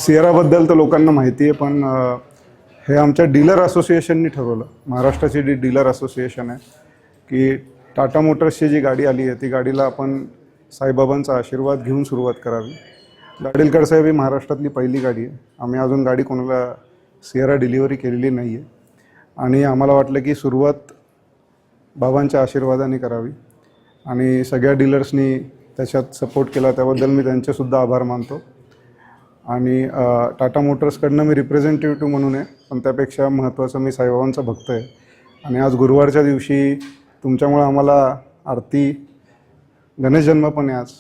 सियराबद्दल तर लोकांना माहिती आहे, पण हे आमच्या डीलर असोसिएशननी ठरवलं, महाराष्ट्राची जी डीलर असोसिएशन आहे, की टाटा मोटर्सची जी गाडी आली आहे ती गाडीला आपण साईबाबांचा आशीर्वाद घेऊन सुरुवात करावी. गाडीलकर साहेब ही महाराष्ट्रातली पहिली गाडी आहे. आम्ही अजून गाडी कोणाला सियरा डिलिव्हरी केलेली नाही आहे आणि आम्हाला वाटलं की सुरुवात बाबांच्या आशीर्वादाने करावी आणि सगळ्या डीलर्सनी त्याच्यात सपोर्ट केला, त्याबद्दल मी त्यांचेसुद्धा आभार मानतो. आणि टाटा मोटर्सकडनं मी रिप्रेझेंटेटिव्ह म्हणून आहे, पण त्यापेक्षा महत्त्वाचं मी साईबाबांचा भक्त आहे. आणि आज गुरुवारच्या दिवशी तुमच्यामुळं आम्हाला आरती, गणेश जन्म पण आहे आज,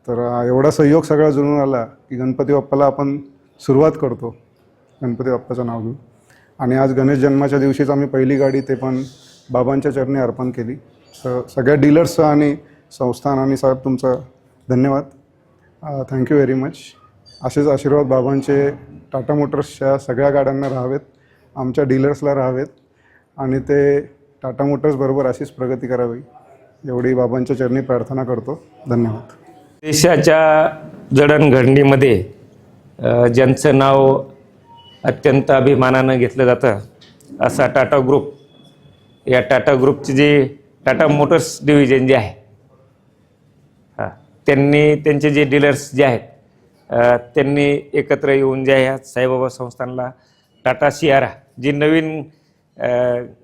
तर एवढा सहयोग सगळा जुळून आला की गणपती बाप्पाला आपण सुरुवात करतो गणपती बाप्पाचं नाव घेऊन. आणि आज गणेश जन्माच्या दिवशीच आम्ही पहिली गाडी ते पण बाबांच्या चरणी अर्पण केली. सगळ्या डीलर्सचं आणि संस्थान आणि साहेब तुमचं धन्यवाद. Thank you very much. असेच आशीर्वाद बाबांचे टाटा मोटर्सच्या सगळ्या गाड्यांना राहावेत, आमच्या डीलर्सला राहावेत आणि ते टाटा मोटर्सबरोबर अशीच प्रगती करावी एवढी बाबांच्या चरणी प्रार्थना करतो. धन्यवाद. देशाच्या जडणघडणीमध्ये ज्यांचं नाव अत्यंत अभिमानानं घेतलं जातं असा टाटा ग्रुप, या टाटा ग्रुपचे जे टाटा मोटर्स डिव्हिजन जे आहे, त्यांनी त्यांचे जे डीलर्स जे आहेत त्यांनी एकत्र येऊन जे ह्या साईबाबा संस्थानला टाटा सियारा जी नवीन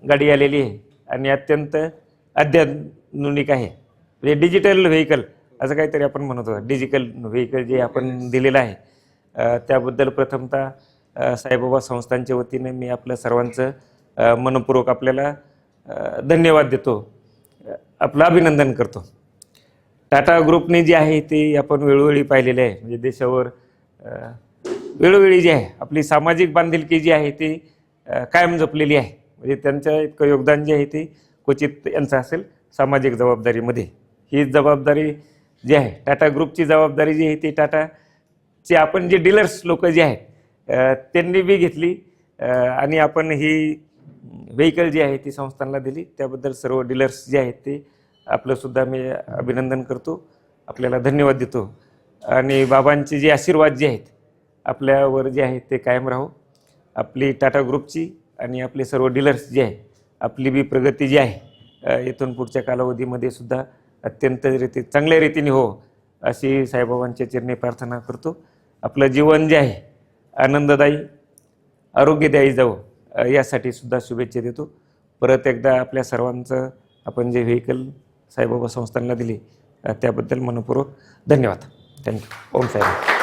गाडी आलेली आहे आणि अत्यंत अत्याधुनिक आहे, म्हणजे डिजिटल व्हेकल असं काहीतरी आपण म्हणत होतो, डिजिटल व्हेकल जे आपण दिलेलं आहे, त्याबद्दल प्रथमतः साईबाबा संस्थानच्या वतीने मी आपल्या सर्वांचं मनपूर्वक आपल्याला धन्यवाद देतो, आपलं अभिनंदन करतो. टाटा ग्रुपने जे आहे ते आपण वेळोवेळी पाहिलेले आहे, म्हणजे देशावर वेळोवेळी जे आहे आपली सामाजिक बांधिलकी जी आहे ती कायम जपलेली आहे. म्हणजे त्यांचं इतकं योगदान जे आहे ते क्वचित यांचं असेल सामाजिक जबाबदारीमध्ये. ही जबाबदारी जी आहे टाटा ग्रुपची जबाबदारी जी आहे ती टाटाचे आपण जे डीलर्स लोक जे आहेत त्यांनी बी घेतली आणि आपण ही व्हेकल जी आहे ती संस्थानला दिली. त्याबद्दल सर्व डीलर्स जे आहेत ते आपलंसुद्धा मी अभिनंदन करतो, आपल्याला धन्यवाद देतो. आणि बाबांचे जे आशीर्वाद जे आहेत आपल्यावर जे आहेत ते कायम राहो. आपली टाटा ग्रुपची आणि आपले सर्व डीलर्स जे आहे आपली बी प्रगती जी आहे इथून पुढच्या कालावधीमध्ये सुद्धा अत्यंत चांगल्या रीतीने हो अशी साईबाबांच्या चरणी प्रार्थना करतो. आपलं जीवन जे आहे आनंददायी आरोग्यदायी जावं यासाठी सुद्धा शुभेच्छा देतो. परत एकदा आपल्या सर्वांचं आपण जे व्हेकल साईबाबा संस्थानला दिली त्याबद्दल मनपूर्वक धन्यवाद. थँक्यू. ओम साईबाबा.